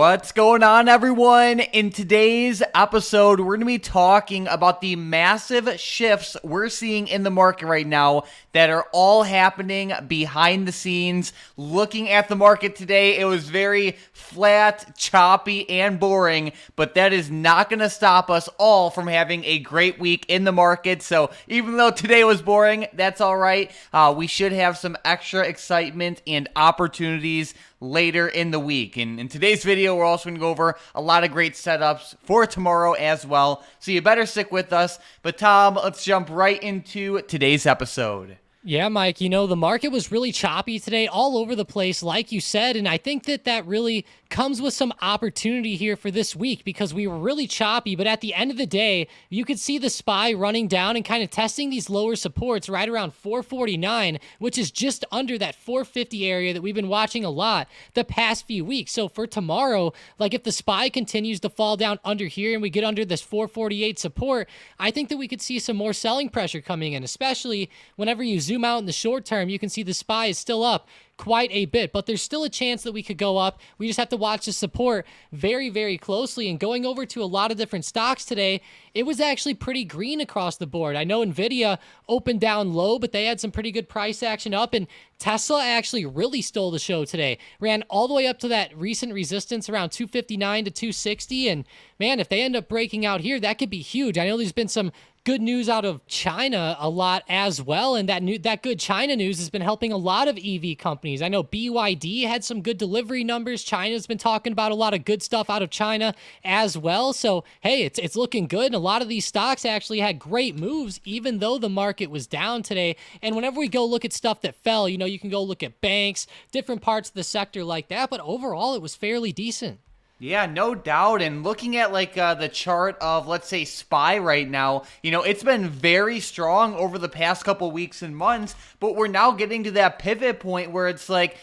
What's going on, everyone? In today's episode, we're going to be talking about the massive shifts we're seeing in the market right now that are all happening behind the scenes. Looking at the market today, it was very flat, choppy, and boring, but that is not going to stop us all from having a great week in the market. So even though today was boring, that's all right. We should have some extra excitement and opportunities later in the week. And in today's video, we're also going to go over a lot of great setups for tomorrow as well. So you better stick with us. But Tom, let's jump right into today's episode. Yeah, Mike, the market was really choppy today, all over the place, like you said, and I think that really comes with some opportunity here for this week because we were really choppy, but at the end of the day, you could see the SPY running down and kind of testing these lower supports right around 449, which is just under that 450 area that we've been watching a lot the past few weeks. So for tomorrow, like if the SPY continues to fall down under here and we get under this 448 support, I think that we could see some more selling pressure coming in, especially whenever you zoom out in the short term, you can see the SPY is still up quite a bit, but there's still a chance that we could go up. We just have to watch the support very, very closely. And going over to a lot of different stocks today, it was actually pretty green across the board. I know Nvidia opened down low, but they had some pretty good price action up, and Tesla actually really stole the show today. Ran all the way up to that recent resistance around 259 to 260, and man, if they end up breaking out here, that could be huge. I know there's been some good news out of China a lot as well, and that good China news has been helping a lot of EV companies. I know BYD had some good delivery numbers. China's been talking about a lot of good stuff out of China as well. So, hey, it's looking good, and a lot of these stocks actually had great moves, even though the market was down today. And whenever we go look at stuff that fell, you can go look at banks, different parts of the sector like that, but overall, it was fairly decent. Yeah, no doubt. And looking at the chart of, let's say, SPY right now, it's been very strong over the past couple weeks and months, but we're now getting to that pivot point where it's like,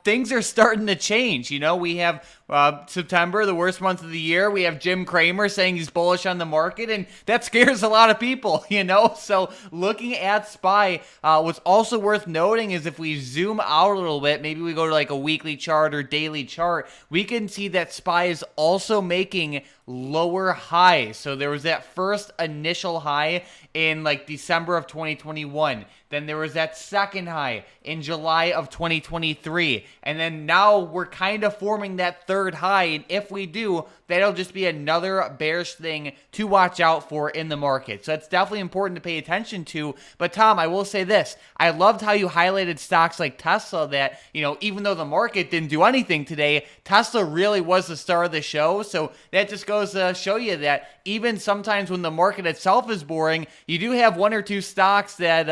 things are starting to change. We have September, the worst month of the year. We have Jim Cramer saying he's bullish on the market, and that scares a lot of people, So looking at SPY, what's also worth noting is if we zoom out a little bit, maybe we go to like a weekly chart or daily chart, we can see that SPY is also making lower highs. So there was that first initial high in December of 2021. Then there was that second high in July of 2023. And then now we're kind of forming that third high. And if we do, that'll just be another bearish thing to watch out for in the market. So it's definitely important to pay attention to. But Tom, I will say this. I loved how you highlighted stocks like Tesla that, even though the market didn't do anything today, Tesla really was the star of the show. So that just goes to show you that even sometimes when the market itself is boring, you do have one or two stocks that,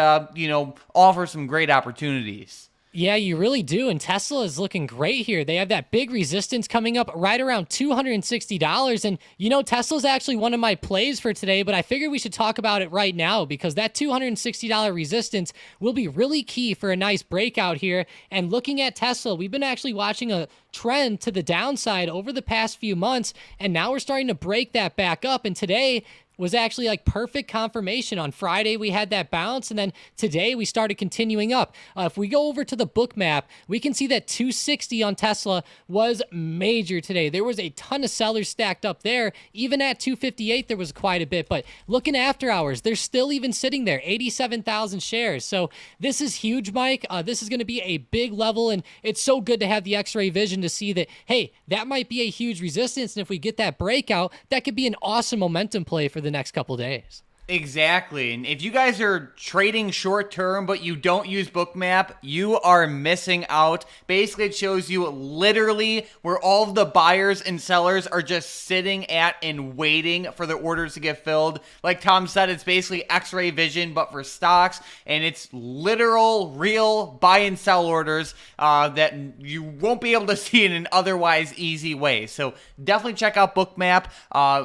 offer some great opportunities. Yeah, you really do, and Tesla is looking great here. They have that big resistance coming up right around $260, and Tesla's actually one of my plays for today, but I figured we should talk about it right now because that $260 resistance will be really key for a nice breakout here. And looking at Tesla, we've been actually watching a trend to the downside over the past few months, and now we're starting to break that back up, and today was actually perfect confirmation. On Friday, we had that bounce, and then today we started continuing up. If we go over to the book map, we can see that 260 on Tesla was major today. There was a ton of sellers stacked up there. Even at 258, there was quite a bit, but looking after hours, they're still even sitting there, 87,000 shares. So this is huge, Mike. This is going to be a big level, and it's so good to have the X-ray vision to see that, hey, that might be a huge resistance, and if we get that breakout, that could be an awesome momentum play for the next couple days. Exactly. And if you guys are trading short term but you don't use Bookmap, you are missing out. Basically, it shows you literally where all of the buyers and sellers are just sitting at and waiting for their orders to get filled. Like Tom said, it's basically X-ray vision but for stocks, and it's literal, real buy and sell orders that you won't be able to see in an otherwise easy way. So definitely check out Bookmap.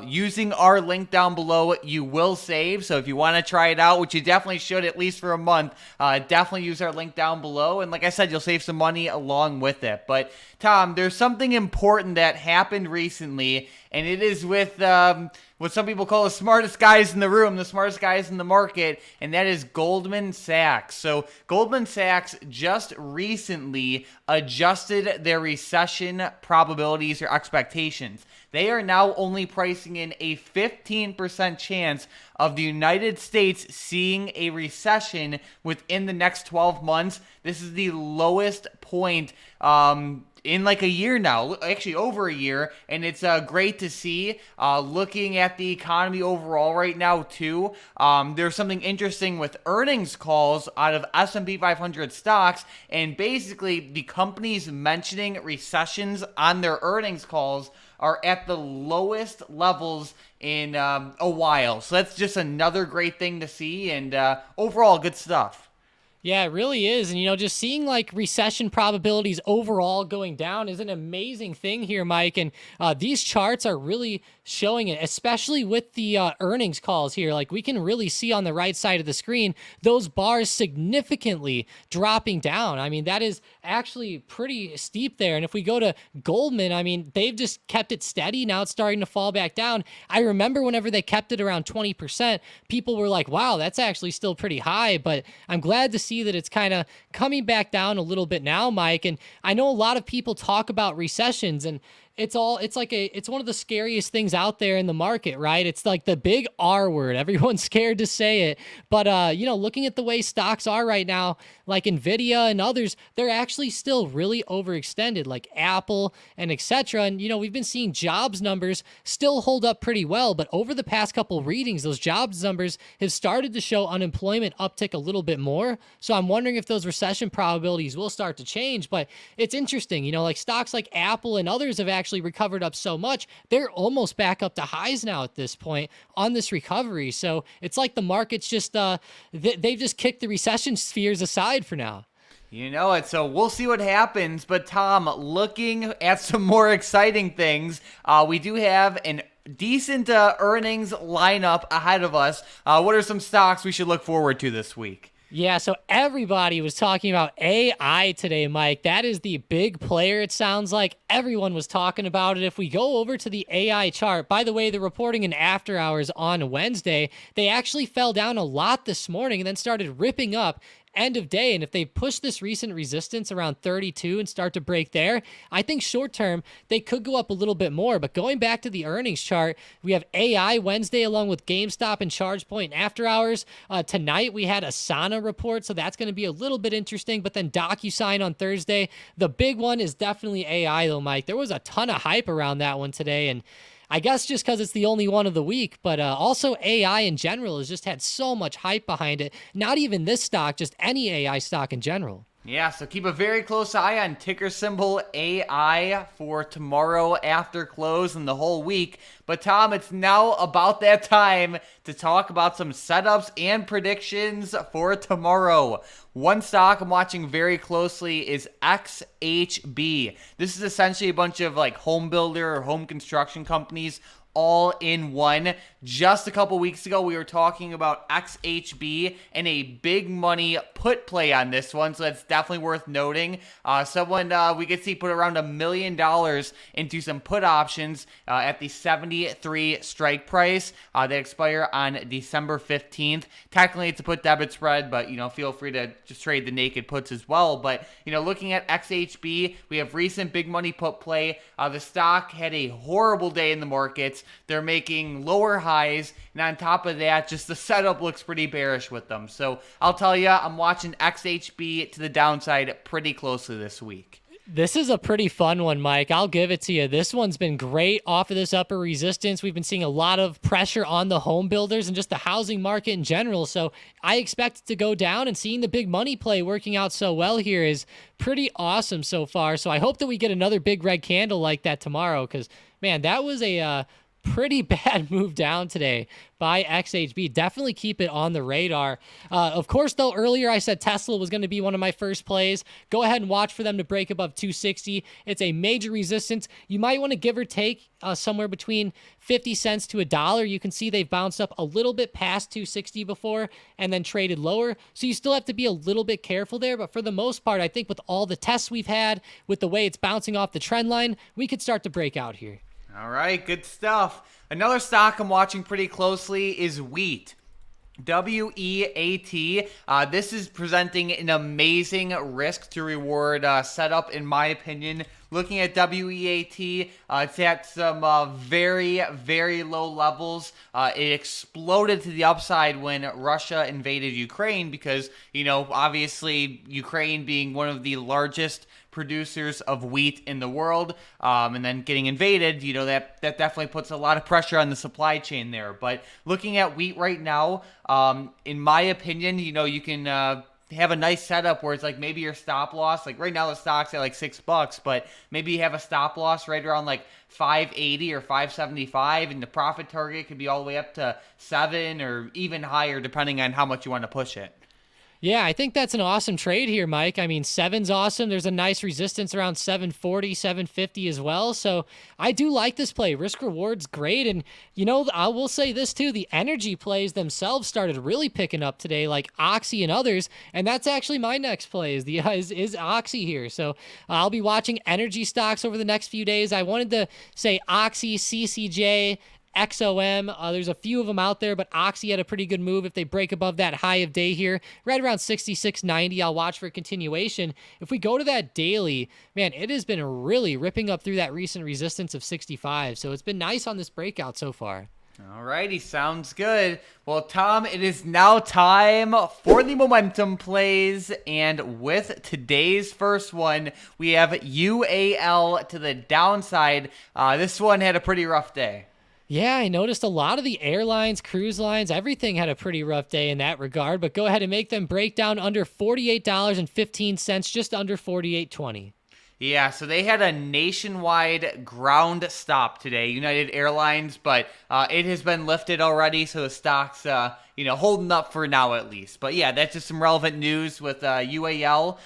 Using our link down below, you will save. So if you want to try it out, which you definitely should at least for a month, definitely use our link down below. And like I said, you'll save some money along with it. But Tom, there's something important that happened recently, and it is with what some people call the smartest guys in the room, the smartest guys in the market, and that is Goldman Sachs. So Goldman Sachs just recently adjusted their recession probabilities or expectations. They are now only pricing in a 15% chance of the United States seeing a recession within the next 12 months. This is the lowest point in like a year now, actually over a year, and it's great to see. Looking at the economy overall right now too, there's something interesting with earnings calls out of S&P 500 stocks, and basically the companies mentioning recessions on their earnings calls are at the lowest levels in a while. So that's just another great thing to see, and overall good stuff. Yeah, it really is. And, just seeing like recession probabilities overall going down is an amazing thing here, Mike. And these charts are really showing it, especially with the earnings calls here. Like we can really see on the right side of the screen, those bars significantly dropping down. I mean, that is actually pretty steep there. And if we go to Goldman, I mean, they've just kept it steady. Now it's starting to fall back down. I remember whenever they kept it around 20%, people were like, wow, that's actually still pretty high. But I'm glad to see that it's kind of coming back down a little bit now, Mike. And I know a lot of people talk about recessions, and it's one of the scariest things out there in the market, right? It's like the big R word. Everyone's scared to say it. But, looking at the way stocks are right now, like Nvidia and others, they're actually still really overextended, like Apple and etc. And, we've been seeing jobs numbers still hold up pretty well. But over the past couple readings, those jobs numbers have started to show unemployment uptick a little bit more. So I'm wondering if those recession probabilities will start to change. But it's interesting, like stocks like Apple and others have actually recovered up so much, they're almost back up to highs now at this point on this recovery. So it's like the market's just they've just kicked the recession fears aside for now. You know it, so we'll see what happens. But Tom, looking at some more exciting things, we do have an decent earnings lineup ahead of us. What are some stocks we should look forward to this week? Yeah, so everybody was talking about AI today, Mike. That is the big player, it sounds like. Everyone was talking about it. If we go over to the AI chart, by the way, the reporting in after hours on Wednesday, they actually fell down a lot this morning and then started ripping up end of day. And if they push this recent resistance around 32 and start to break there, I think short term they could go up a little bit more. But going back to the earnings chart, we have AI Wednesday along with GameStop and ChargePoint and after hours. Tonight we had Asana report, so that's going to be a little bit interesting. But then DocuSign on Thursday. The big one is definitely AI though, Mike. There was a ton of hype around that one today, and I guess just because it's the only one of the week, but also AI in general has just had so much hype behind it. Not even this stock, just any AI stock in general. Yeah, so keep a very close eye on ticker symbol AI for tomorrow after close and the whole week. But Tom, it's now about that time to talk about some setups and predictions for tomorrow. One stock I'm watching very closely is XHB. This is essentially a bunch of like home builder or home construction companies all in one. Just a couple weeks ago, we were talking about XHB and a big money put play on this one, so that's definitely worth noting. Someone we could see put around $1 million into some put options at the 73 strike price that expire on December 15th. Technically, it's a put debit spread, but feel free to just trade the naked puts as well. But looking at XHB, we have recent big money put play. The stock had a horrible day in the markets. They're making lower highs, and on top of that, just the setup looks pretty bearish with them. So I'll tell you, I'm watching XHB to the downside pretty closely this week. This is a pretty fun one, Mike. I'll give it to you. This one's been great off of this upper resistance. We've been seeing a lot of pressure on the home builders and just the housing market in general. So I expect it to go down, and seeing the big money play working out so well here is pretty awesome so far. So I hope that we get another big red candle like that tomorrow, because, man, that was a pretty bad move down today by XHB. Definitely keep it on the radar. Of course, though, earlier I said Tesla was going to be one of my first plays. Go ahead and watch for them to break above 260. It's a major resistance. You might want to give or take somewhere between 50 cents to $1. You can see they've bounced up a little bit past 260 before and then traded lower. So you still have to be a little bit careful there. But for the most part, I think with all the tests we've had, with the way it's bouncing off the trend line, we could start to break out here. All right, good stuff. Another stock I'm watching pretty closely is wheat. WEAT. This is presenting an amazing risk to reward setup, in my opinion. Looking at WEAT, it's at some very, very low levels. It exploded to the upside when Russia invaded Ukraine because, obviously Ukraine being one of the largest producers of wheat in the world, and then getting invaded, that definitely puts a lot of pressure on the supply chain there. But looking at wheat right now, in my opinion, you can have a nice setup where it's like maybe your stop loss, like right now the stock's at like $6, but maybe you have a stop loss right around like 580 or 575, and the profit target could be all the way up to 7 or even higher depending on how much you want to push it. Yeah, I think that's an awesome trade here, Mike. I mean, 7's awesome. There's a nice resistance around 740, 750 as well. So I do like this play. Risk reward's great. And, I will say this too. The energy plays themselves started really picking up today, like Oxy and others. And that's actually my next play is Oxy here. So I'll be watching energy stocks over the next few days. I wanted to say Oxy, CCJ, XOM, there's a few of them out there, but Oxy had a pretty good move. If they break above that high of day here, right around 66.90, I'll watch for a continuation. If we go to that daily, man, it has been really ripping up through that recent resistance of 65. So it's been nice on this breakout so far. Alrighty, sounds good. Well, Tom, it is now time for the momentum plays, and with today's first one, we have UAL to the downside. This one had a pretty rough day. Yeah, I noticed a lot of the airlines, cruise lines, everything had a pretty rough day in that regard, but go ahead and make them break down under $48.15, just under $48.20. Yeah, so they had a nationwide ground stop today, United Airlines, but it has been lifted already, so the stock's holding up for now at least. But yeah, that's just some relevant news with UAL.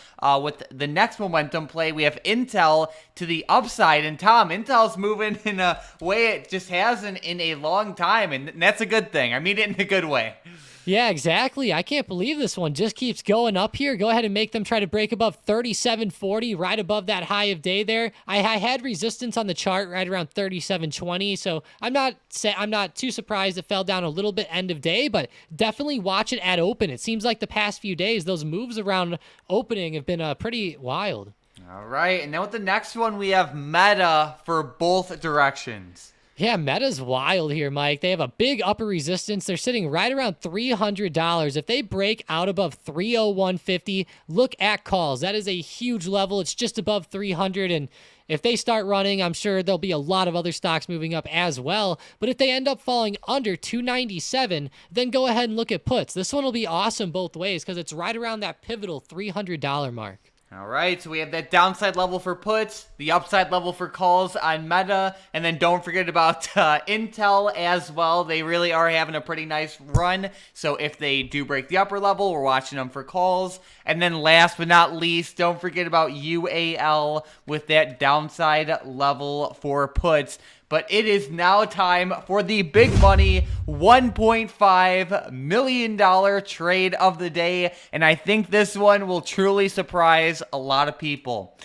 With the next momentum play, we have Intel to the upside. And Tom, Intel's moving in a way it just hasn't in a long time, and that's a good thing. I mean it in a good way. Yeah, exactly. I can't believe this one just keeps going up here. Go ahead and make them try to break above 37.40, right above that high of day there. I had resistance on the chart right around 37.20, so I'm not too surprised it fell down a little bit end of day, but definitely watch it at open. It seems like the past few days, those moves around opening have been pretty wild. All right, and then with the next one, we have Meta for both directions. Yeah, Meta's wild here, Mike. They have a big upper resistance. They're sitting right around $300. If they break out above 301.50, look at calls. That is a huge level. It's just above 300, and if they start running, I'm sure there'll be a lot of other stocks moving up as well. But if they end up falling under 297, then go ahead and look at puts. This one will be awesome both ways because it's right around that pivotal $300 mark. All right, so we have that downside level for puts, the upside level for calls on Meta, and then don't forget about Intel as well. They really are having a pretty nice run, so if they do break the upper level, we're watching them for calls. And then last but not least, don't forget about UAL with that downside level for puts. But it is now time for the big money $1.5 million trade of the day. And I think this one will truly surprise a lot of people.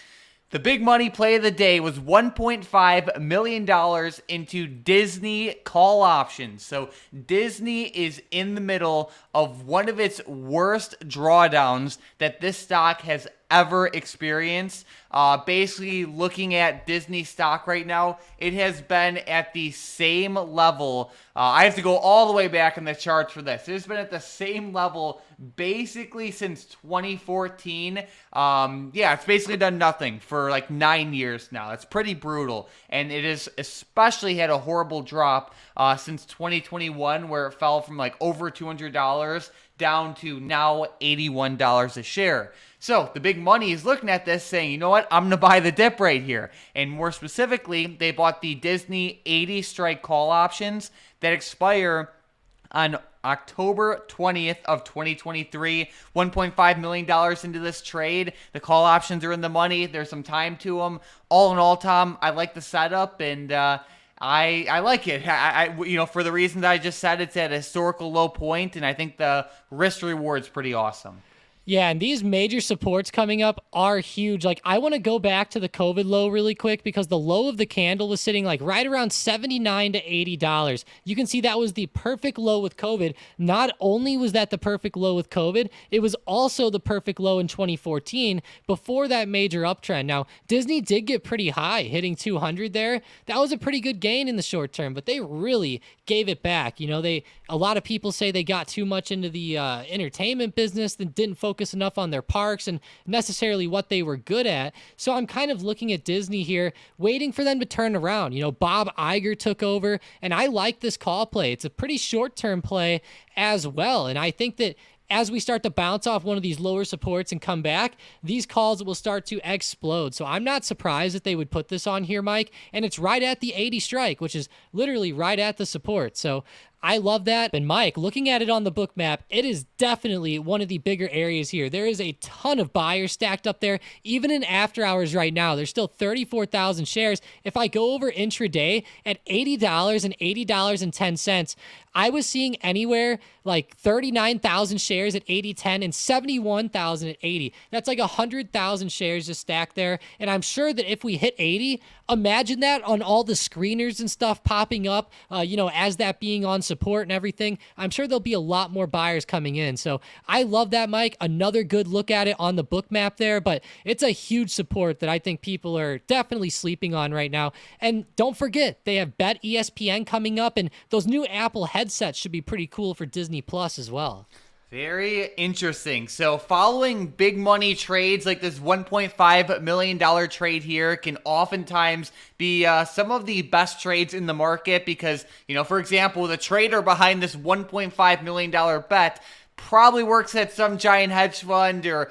The big money play of the day was $1.5 million into Disney call options. So Disney is in the middle of one of its worst drawdowns that this stock has ever experienced. Basically, looking at Disney stock right now, it has been at the same level. I have to go all the way back in the charts for this. It has been at the same level basically since 2014. It's basically done nothing for like 9 years now. It's pretty brutal. And it has especially had a horrible drop since 2021, where it fell from like over $200 down to now $81 a share. So the big money is looking at this saying, you know what, I'm going to buy the dip right here. And more specifically, they bought the Disney 80 strike call options that expire on October 20th of 2023. $1.5 million into this trade. The call options are in the money. There's some time to them. All in all, Tom, I like the setup, and I like it. For the reasons I just said, it's at a historical low point, and I think the risk reward's pretty awesome. Yeah, and these major supports coming up are huge. Like, I want to go back to the COVID low really quick because the low of the candle was sitting like right around $79 to $80. You can see that was the perfect low with COVID. Not only was that the perfect low with COVID, it was also the perfect low in 2014 before that major uptrend. Now, Disney did get pretty high, hitting 200 there. That was a pretty good gain in the short term, but they really gave it back. You know, a lot of people say they got too much into the entertainment business and didn't focus enough on their parks and necessarily what they were good at. So I'm kind of looking at Disney here, waiting for them to turn around. You know, Bob Iger took over, and I like this call play. It's a pretty short-term play as well, and I think that as we start to bounce off one of these lower supports and come back, these calls will start to explode. So I'm not surprised that they would put this on here, Mike. And it's right at the 80 strike, which is literally right at the support. So I love that. And Mike, looking at it on the book map, it is definitely one of the bigger areas here. There is a ton of buyers stacked up there. Even in after hours right now, there's still 34,000 shares. If I go over intraday at $80 and $80.10, I was seeing anywhere like 39,000 shares at 80.10 and 71,000 at 80. That's like 100,000 shares just stacked there. And I'm sure that if we hit 80, imagine that on all the screeners and stuff popping up, as that being on support and everything. I'm sure there'll be a lot more buyers coming in. So I love that, Mike. Another good look at it on the book map there, but it's a huge support that I think people are definitely sleeping on right now. And don't forget, they have Bet ESPN coming up, and those new Apple headsets should be pretty cool for Disney Plus as well. Very interesting. So following big money trades like this $1.5 million trade here can oftentimes be some of the best trades in the market because, for example, the trader behind this $1.5 million bet probably works at some giant hedge fund or,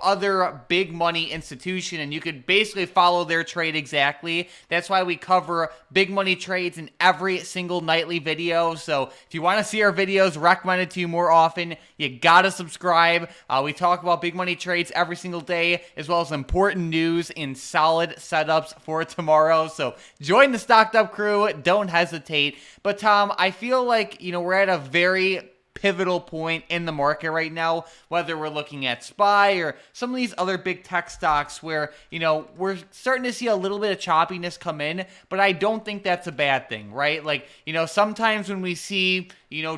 other big money institution, and you could basically follow their trade exactly. That's why we cover big money trades in every single nightly video. So if you want to see our videos recommended to you more often, you gotta subscribe. We talk about big money trades every single day, as well as important news and solid setups for tomorrow. So join the Stocked Up crew. Don't hesitate. But Tom, I feel like, we're at a very pivotal point in the market right now, whether we're looking at SPY or some of these other big tech stocks where, we're starting to see a little bit of choppiness come in, but I don't think that's a bad thing, right? Like, sometimes when we see,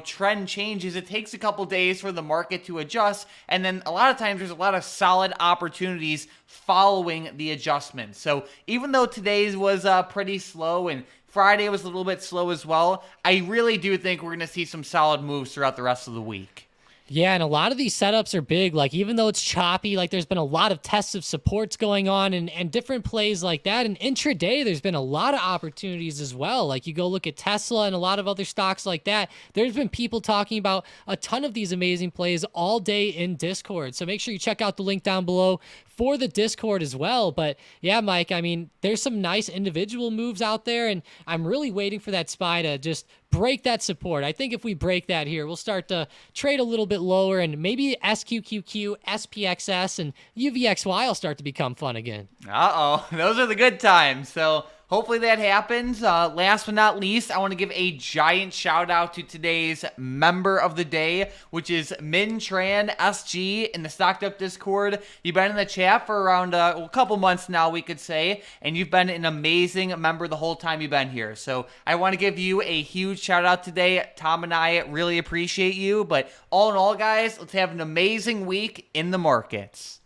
trend changes, it takes a couple days for the market to adjust, and then a lot of times there's a lot of solid opportunities following the adjustment. So even though today's was pretty slow and Friday was a little bit slow as well, I really do think we're going to see some solid moves throughout the rest of the week. Yeah, and a lot of these setups are big. Like, even though it's choppy, like there's been a lot of tests of supports going on and different plays like that. And intraday, there's been a lot of opportunities as well. Like, you go look at Tesla and a lot of other stocks like that. There's been people talking about a ton of these amazing plays all day in Discord. So make sure you check out the link down below for the Discord as well. But yeah, Mike, I mean, there's some nice individual moves out there, and I'm really waiting for that SPY to just break that support. I think if we break that here, we'll start to trade a little bit lower, and maybe SQQQ, SPXS, and UVXY will start to become fun again. Uh-oh, those are the good times. So hopefully that happens. Last but not least, I want to give a giant shout out to today's member of the day, which is Min Tran SG in the Stocked Up Discord. You've been in the chat for around a couple months now, we could say, and you've been an amazing member the whole time you've been here. So I want to give you a huge shout out today. Tom and I really appreciate you. But all in all, guys, let's have an amazing week in the markets.